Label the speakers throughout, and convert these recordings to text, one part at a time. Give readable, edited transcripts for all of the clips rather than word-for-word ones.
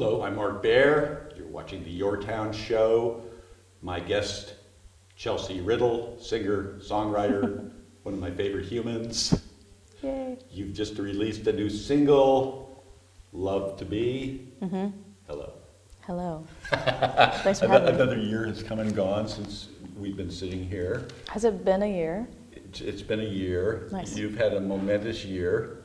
Speaker 1: Hello, I'm Mark Baer. You're watching the YourTown show. My guest, Riddle, singer, songwriter, one of my favorite humans.
Speaker 2: Yay.
Speaker 1: You've just released a new single, Love to Be.
Speaker 2: Mm-hmm.
Speaker 1: Hello.
Speaker 2: Hello. Thanks for having me.
Speaker 1: Another year has come and gone since we've been sitting here.
Speaker 2: Has it been a year?
Speaker 1: It's been a year.
Speaker 2: Nice.
Speaker 1: You've had a momentous year.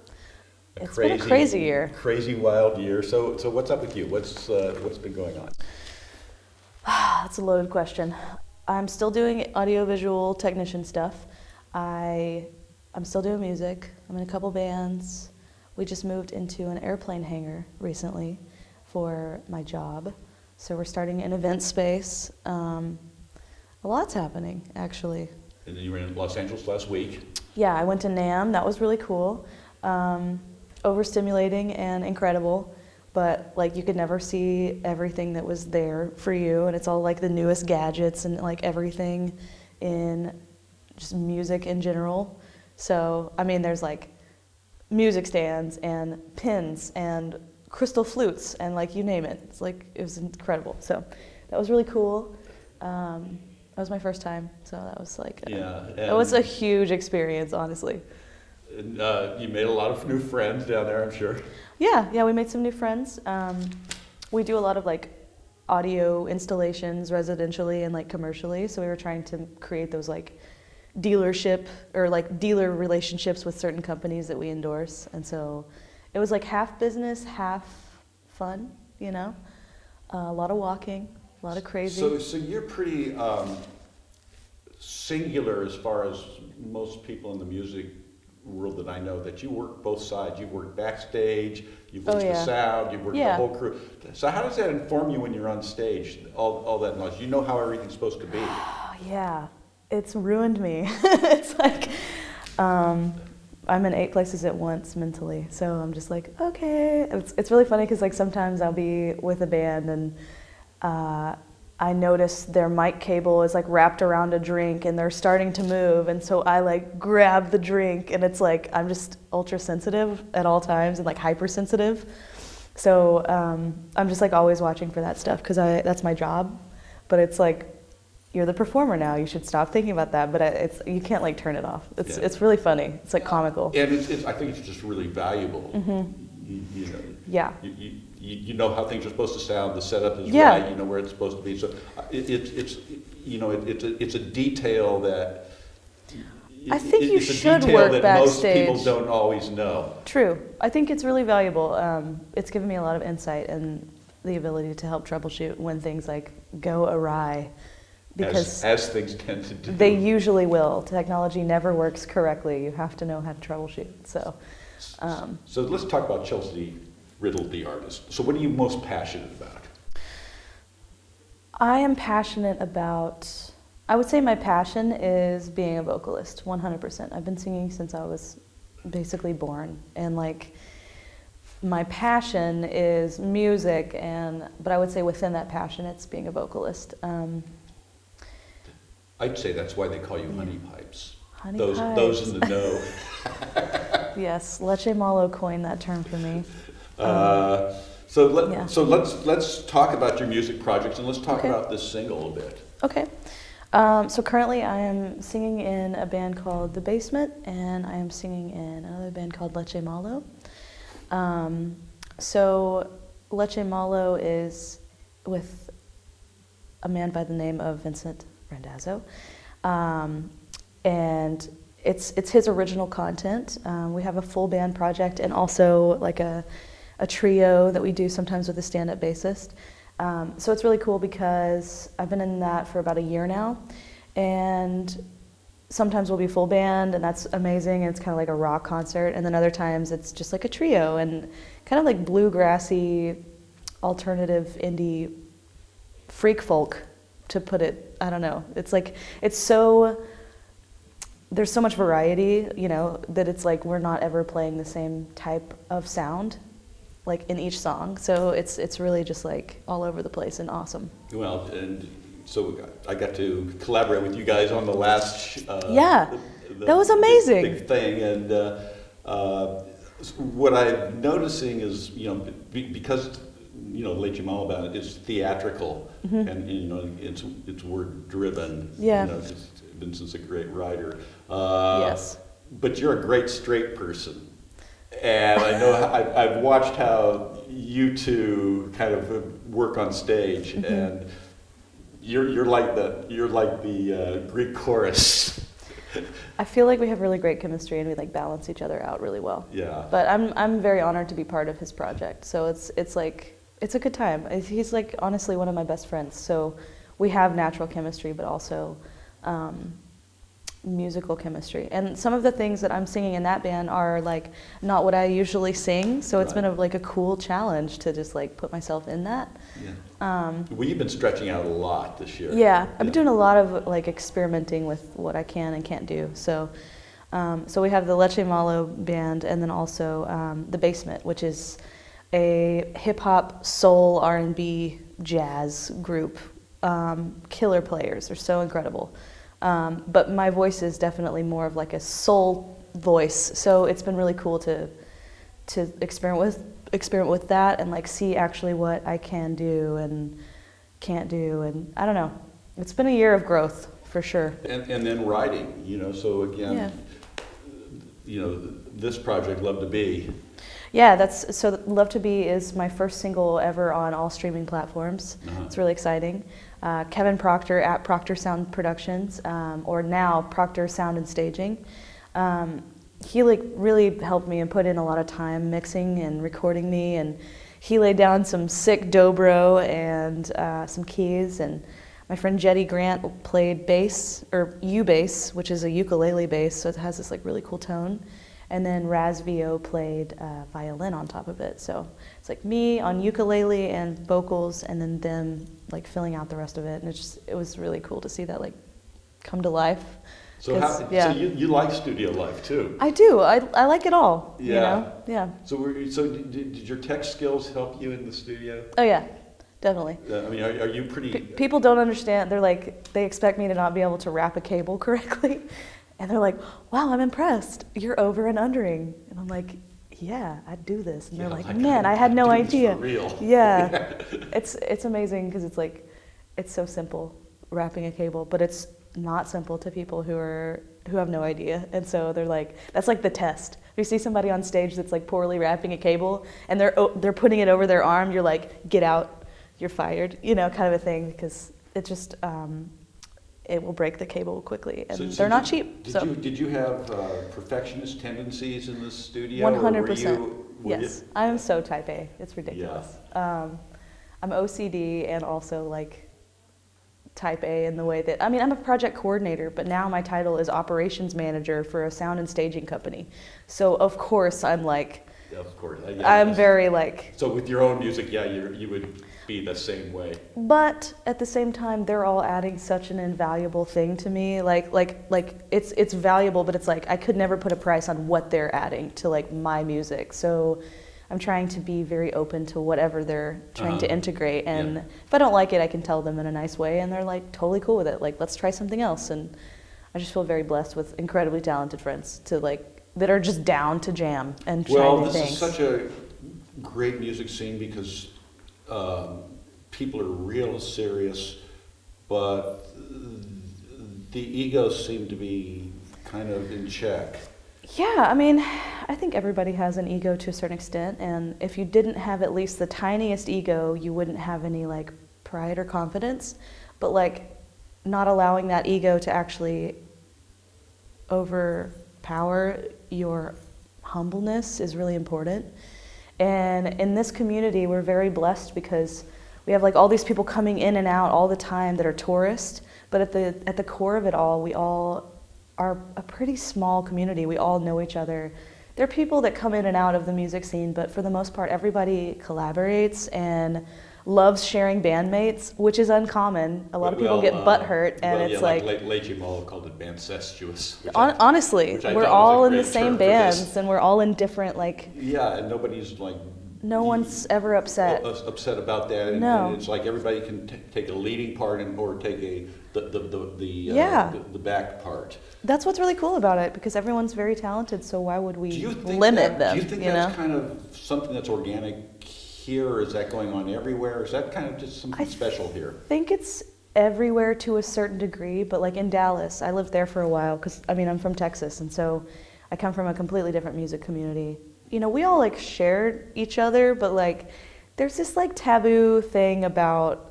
Speaker 2: It's been a crazy year.
Speaker 1: Crazy, wild year. So what's up with you? What's been going on?
Speaker 2: That's a loaded question. I'm still doing audiovisual technician stuff. I'm still doing music. I'm in a couple bands. We just moved into an airplane hangar recently for my job. So we're starting an event space. A lot's happening, actually.
Speaker 1: And then you were in Los Angeles last week.
Speaker 2: Yeah, I went to NAMM. That was really cool. Overstimulating and incredible, but like you could never see everything that was there for you, and it's all like the newest gadgets and like everything in just music in general. So I mean, there's like music stands and pins and crystal flutes and like you name it. It's like it was incredible. So that was really cool. That was my first time, so that was like that was a huge experience, honestly.
Speaker 1: And, you made a lot of new friends down there, I'm sure.
Speaker 2: Yeah, we made some new friends. We do a lot of like audio installations residentially and like commercially, so we were trying to create those like dealership or like dealer relationships with certain companies that we endorse, and so it was like half business, half fun, you know? A lot of walking, a lot of crazy.
Speaker 1: So you're pretty singular as far as most people in the music world that I know, that you work both sides. You work backstage, you've worked the sound, you've worked the whole crew. So how does that inform you when you're on stage, all that knowledge? You know how everything's supposed to be.
Speaker 2: Yeah, it's ruined me. It's like, I'm in 8 places at once mentally, so I'm just like, okay. It's really funny because like sometimes I'll be with a band and I notice their mic cable is like wrapped around a drink and they're starting to move, and so I like grab the drink, and it's like I'm just ultra sensitive at all times and like hypersensitive. So I'm just like always watching for that stuff because that's my job. But it's like, you're the performer now, you should stop thinking about that. But you can't like turn it off. It's really funny. It's like comical.
Speaker 1: And I think it's just really valuable.
Speaker 2: Mm-hmm.
Speaker 1: You know,
Speaker 2: yeah.
Speaker 1: You know how things are supposed to sound. The setup is right. You know where it's supposed to be. So it's a detail that
Speaker 2: I think you should
Speaker 1: work
Speaker 2: that
Speaker 1: backstage.
Speaker 2: Most
Speaker 1: people don't always know.
Speaker 2: True. I think it's really valuable. It's given me a lot of insight and the ability to help troubleshoot when things like go awry. Because
Speaker 1: as things tend to do.
Speaker 2: They usually will. Technology never works correctly. You have to know how to troubleshoot. So
Speaker 1: let's talk about Riddle, the artist. So what are you most passionate about?
Speaker 2: I am passionate about, I would say my passion is being a vocalist, 100%. I've been singing since I was basically born. And like, my passion is music, but I would say within that passion, it's being a vocalist.
Speaker 1: I'd say that's why they call you honey pipes.
Speaker 2: Honey
Speaker 1: those
Speaker 2: pipes.
Speaker 1: Those in the know.
Speaker 2: Yes, Leche Malo coined that term for me.
Speaker 1: So let's talk about your music projects, and let's talk about this single a bit. Okay.
Speaker 2: So currently I am singing in a band called The Basement, and I am singing in another band called Leche Malo. So Leche Malo is with a man by the name of Vincent Randazzo, and it's his original content. We have a full band project and also like a trio that we do sometimes with a stand-up bassist. So it's really cool because I've been in that for about a year now, and sometimes we'll be full band, and that's amazing, and it's kind of like a rock concert, and then other times it's just like a trio and kind of like bluegrassy, alternative, indie, freak folk, to put it, I don't know. It's like, there's so much variety, you know, that it's like we're not ever playing the same type of sound, like in each song. So it's really just like all over the place and awesome.
Speaker 1: Well, and so I got to collaborate with you guys on the last
Speaker 2: that was amazing.
Speaker 1: Big thing, and what I'm noticing is, you know, because Leche Malo band is theatrical, and it's word driven.
Speaker 2: Yeah.
Speaker 1: Vincent's a great writer.
Speaker 2: Yes.
Speaker 1: But you're a great straight person, and I know I've watched how you two kind of work on stage, and you're like the Greek chorus.
Speaker 2: I feel like we have really great chemistry and we like balance each other out really well.
Speaker 1: Yeah.
Speaker 2: But I'm very honored to be part of his project. So it's like it's a good time. He's like honestly one of my best friends. So we have natural chemistry, but also musical chemistry. And some of the things that I'm singing in that band are like not what I usually sing. So it's been a cool challenge to just like put myself in that.
Speaker 1: Yeah. Well, you've been stretching out a lot this year.
Speaker 2: Yeah, I've been doing a lot of like experimenting with what I can and can't do. So, so we have the Leche Malo band, and then also the Basement, which is a hip hop, soul, R&B, jazz group. Killer players, they're so incredible. But my voice is definitely more of like a soul voice. So it's been really cool to experiment with that and like see actually what I can do and can't do, and I don't know. It's been a year of growth for sure.
Speaker 1: And then writing, so again, this project, Love to Be.
Speaker 2: Yeah, so Love to Be is my first single ever on all streaming platforms. It's really exciting. Kevin Proctor at Proctor Sound Productions, or now Proctor Sound and Staging. He like really helped me and put in a lot of time mixing and recording me, and he laid down some sick dobro and some keys, and my friend Jetty Grant played bass, or U-bass, which is a ukulele bass, so it has this like really cool tone, and then Raz VO played violin on top of it. So it's like me on ukulele and vocals, and then them like filling out the rest of it, and it was really cool to see that like come to life.
Speaker 1: So you like studio life too?
Speaker 2: I do. I like it all.
Speaker 1: Yeah.
Speaker 2: Yeah.
Speaker 1: So did your tech skills help you in the studio?
Speaker 2: Oh yeah, definitely.
Speaker 1: I mean, are you pretty?
Speaker 2: People don't understand. They're like, they expect me to not be able to wrap a cable correctly, and they're like, "Wow, I'm impressed. You're over and undering." And I'm like, "Yeah, I do this." And they're like, "Man, I had no idea."
Speaker 1: For real.
Speaker 2: Yeah, it's amazing because it's like, it's so simple wrapping a cable, but it's not simple to people who have no idea, and so they're like, that's like the test. If you see somebody on stage that's like poorly wrapping a cable and they're putting it over their arm, you're like, get out, you're fired, kind of a thing, because it just it will break the cable quickly, and they're not cheap.
Speaker 1: Did you have perfectionist tendencies in the studio?
Speaker 2: 100%. Yes, I'm so type A. It's ridiculous.
Speaker 1: Yeah.
Speaker 2: I'm OCD and also like type A in the way that, I mean, I'm a project coordinator, but now my title is operations manager for a sound and staging company. So of course I'm like,
Speaker 1: of course,
Speaker 2: I'm very like.
Speaker 1: So with your own music, you would be the same way.
Speaker 2: But at the same time, they're all adding such an invaluable thing to me. Like it's valuable, but it's like I could never put a price on what they're adding to like my music. So I'm trying to be very open to whatever they're trying to integrate, and if I don't like it, I can tell them in a nice way, and they're like totally cool with it. Like, let's try something else, and I just feel very blessed with incredibly talented friends that are just down to jam and try new things.
Speaker 1: Well, this is such a great music scene because people are real serious, but the egos seem to be kind of in check.
Speaker 2: Yeah, I mean, I think everybody has an ego to a certain extent, and if you didn't have at least the tiniest ego, you wouldn't have any like pride or confidence. But like not allowing that ego to actually overpower your humbleness is really important. And in this community, we're very blessed because we have like all these people coming in and out all the time that are tourists, but at the core of it all, we all are a pretty small community. We all know each other. There are people that come in and out of the music scene, but for the most part, everybody collaborates and loves sharing bandmates, which is uncommon. A lot of people get butthurt, and it's like
Speaker 1: Lachie Malo called it bandcestuous.
Speaker 2: Honestly, we're all in the same bands, and we're all in different like.
Speaker 1: Yeah, and nobody's like.
Speaker 2: No one's ever upset.
Speaker 1: Upset about that. And it's like everybody can take a leading part or take the back part.
Speaker 2: That's what's really cool about it, because everyone's very talented. So why would we limit them?
Speaker 1: Do you think that's kind of something that's organic here, or is that going on everywhere? Is that kind of just something special here?
Speaker 2: I think it's everywhere to a certain degree, but like in Dallas, I lived there for a while because, I mean, I'm from Texas, and so I come from a completely different music community. You know, we all like shared each other, but like there's this like taboo thing about,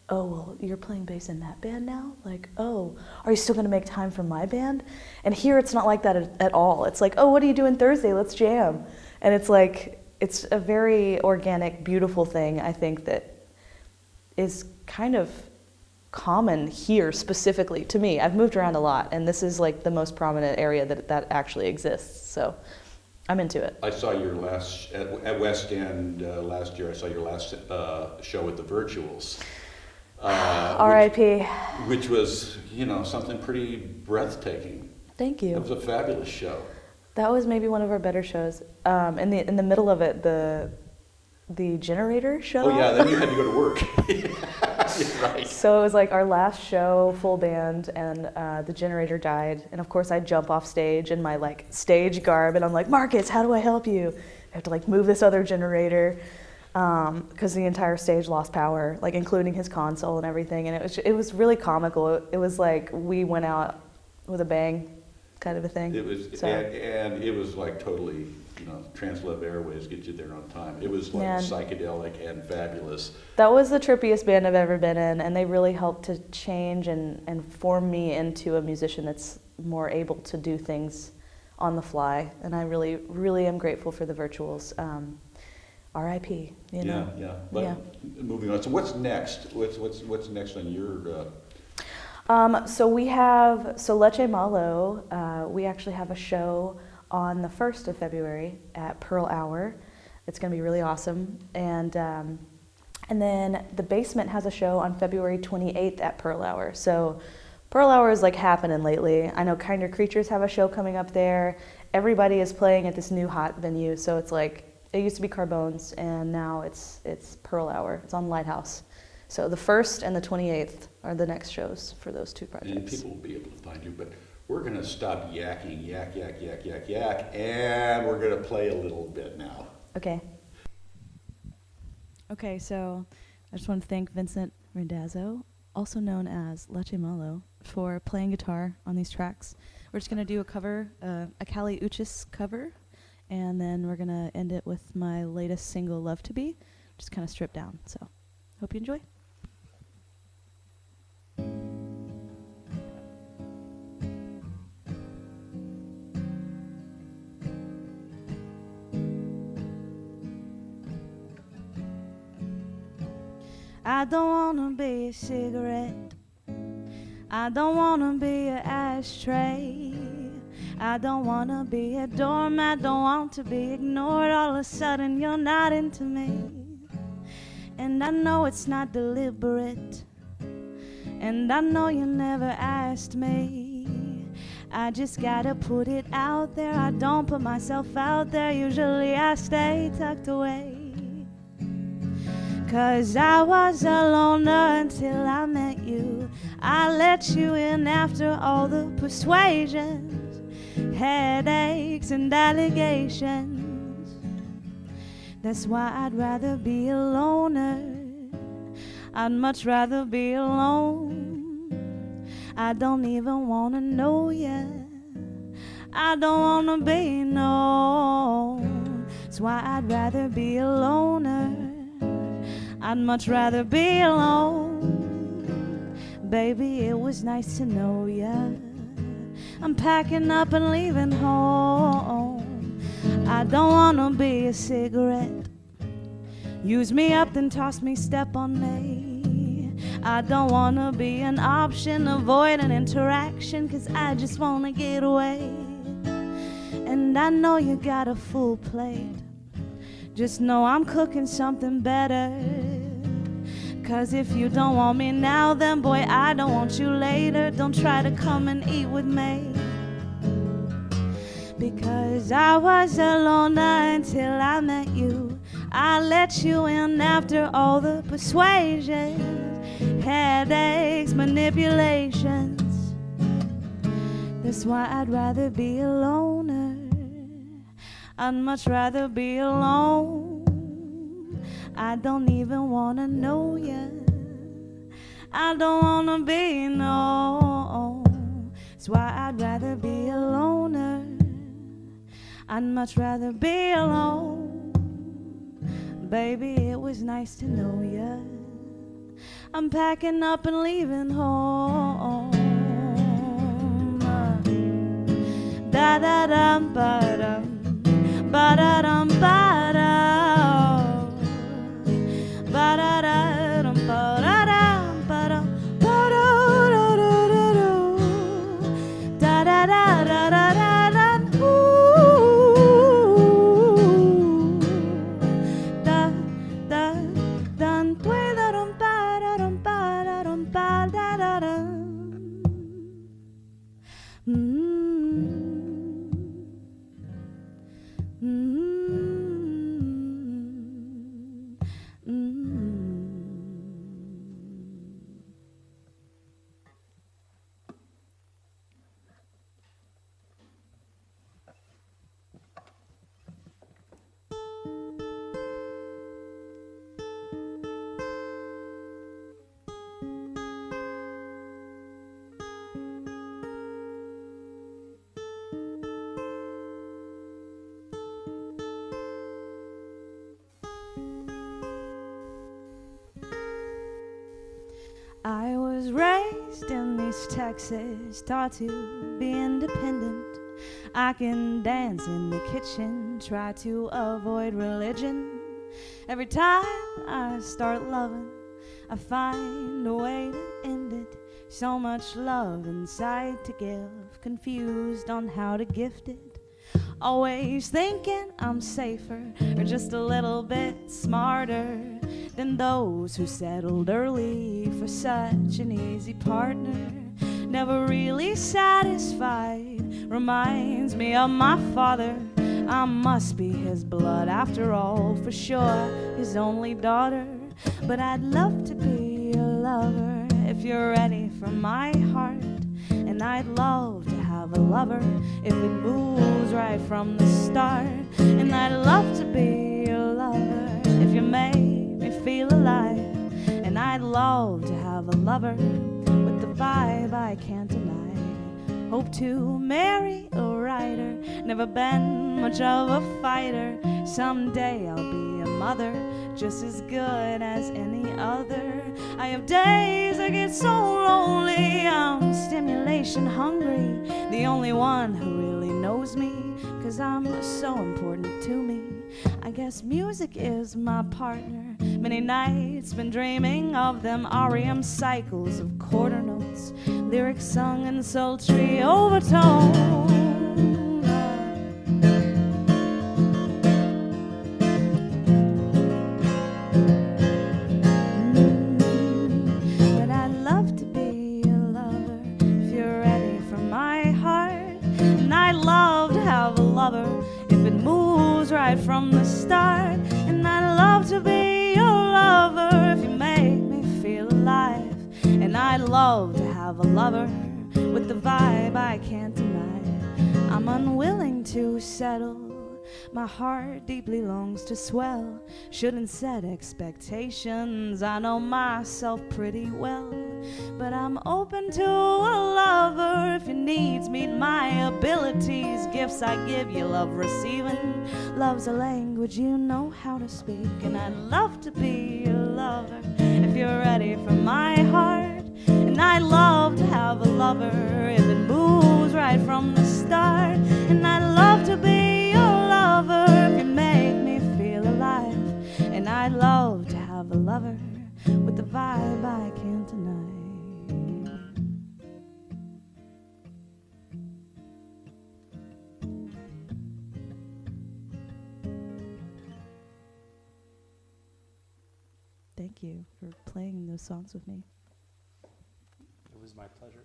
Speaker 2: oh, well, you're playing bass in that band now? Like, oh, are you still gonna make time for my band? And here it's not like that at all. It's like, oh, what are you doing Thursday? Let's jam. And it's like, it's a very organic, beautiful thing, I think, that is kind of common here specifically to me. I've moved around a lot, and this is like the most prominent area that actually exists. So I'm into it.
Speaker 1: I saw your last, at West End last year, I saw your last show with the Virtuals.
Speaker 2: R.I.P.
Speaker 1: Which was, you know, something pretty breathtaking.
Speaker 2: Thank you.
Speaker 1: It was a fabulous show.
Speaker 2: That was maybe one of our better shows. In the middle of it, the generator shut off.
Speaker 1: Oh yeah, then you had to go to work. Right.
Speaker 2: So it was like our last show, full band, and the generator died. And of course, I jump off stage in my like stage garb, and I'm like, Marcus, how do I help you? I have to like move this other generator because the entire stage lost power, like including his console and everything. And it was really comical. It was like we went out with a bang, kind of a thing.
Speaker 1: It was,
Speaker 2: so.
Speaker 1: and it was like totally, you know, Translove Airways get you there on time. It was like psychedelic and fabulous.
Speaker 2: That was the trippiest band I've ever been in, and they really helped to change and form me into a musician that's more able to do things on the fly. And I really, really am grateful for the Virtuals. R.I.P. You know?
Speaker 1: Yeah. But moving on. So what's next? What's next on your?
Speaker 2: So Leche Malo. We actually have a show on the 1st of February at Pearl Hour. It's going to be really awesome. And then the Basement has a show on February 28th at Pearl Hour. So Pearl Hour is like happening lately. I know Kinder Creatures have a show coming up there. Everybody is playing at this new hot venue. So it's like, it used to be Carbones, and now it's Pearl Hour. It's on Lighthouse. So the 1st and the 28th are the next shows for those two projects.
Speaker 1: And people will be able to find you, but we're going to stop yakking, yak, and we're going to play a little bit now.
Speaker 2: Okay. Okay, so I just want to thank Vincent Randazzo, also known as Leche Malo, for playing guitar on these tracks. We're just going to do a cover, a Kali Uchis cover, and then we're going to end it with my latest single, Love to Be, just kind of stripped down. So hope you enjoy. I don't wanna be a cigarette. I don't wanna be an ashtray. I don't wanna be a doormat. Don't want to be ignored. All of a sudden you're not into me. And I know it's not deliberate. And I know you never asked me. I just gotta put it out there. I don't put myself out there. Usually I stay tucked away. 'Cause I was a loner until I met you. I let you in after all the persuasions, headaches and allegations. That's why I'd rather be a loner. I'd much rather be alone. I don't even wanna know ya. I don't wanna be known. That's why I'd rather be a loner. I'd much rather be alone. Baby, it was nice to know ya. I'm packing up and leaving home. I don't wanna be a cigarette. Use me up, then toss me, step on me. I don't wanna be an option, avoid an interaction, 'cause I just wanna get away. And I know you got a full plate. Just know I'm cooking something better. 'Cause if you don't want me now, then boy, I don't want you later. Don't try to come and eat with me. Because I was a loner until I met you. I let you in after all the persuasions, headaches, manipulations. That's why I'd rather be a loner. I'd much rather be alone. I don't even wanna know ya. I don't wanna be known. That's why I'd rather be a loner. I'd much rather be alone. Baby, it was nice to know ya. I'm packing up and leaving home. Da da dum ba dum, ba da dum ba dum, ba da da dum ba da dum ba dum, ba do do do do do, da da da da da da da, da da dum da dum ba da dum ba da dum ba da da dum. I was raised in East Texas, taught to be independent. I can dance in the kitchen, try to avoid religion. Every time I start loving, I find a way to end it. So much love inside to give, confused on how to gift it. Always thinking I'm safer, or just a little bit smarter than those who settled early for such an easy partner. Never really satisfied, reminds me of my father. I must be his blood after all, for sure, his only daughter. But I'd love to be a lover if you're ready for my heart. And I'd love to have a lover if it moves right from the start. And I'd love to be a lover if you make me feel alive. And I'd love to have a lover with the vibe I can't deny. Hope to marry a writer, never been much of a fighter. Someday I'll be a mother, just as good as any other. I have days I get so lonely, I'm stimulation hungry. The only one who really knows me, 'cause I'm so important to me. I guess music is my partner. Many nights been dreaming of them REM cycles of quarter notes, lyrics sung in sultry overtones. But I'd love to be a lover if you're ready for my heart. And I'd love to have a lover if it moves right from the start. And I'd love to be your lover if you make me feel alive. And I'd love to have a lover with the vibe I can't deny. I'm unwilling to settle, my heart deeply longs to swell. Shouldn't set expectations, I know myself pretty well. But I'm open to a lover if your needs meet my abilities. Gifts I give you, love receiving. Love's a language you know how to speak. And I'd love to be a lover if you're ready for my heart. And I'd love to have a lover if it moves right from the start. And I'd love to be your lover if you make me feel alive. And I'd love to have a lover with the vibe I can't deny. Thank you for playing those songs with me.
Speaker 3: It was my pleasure.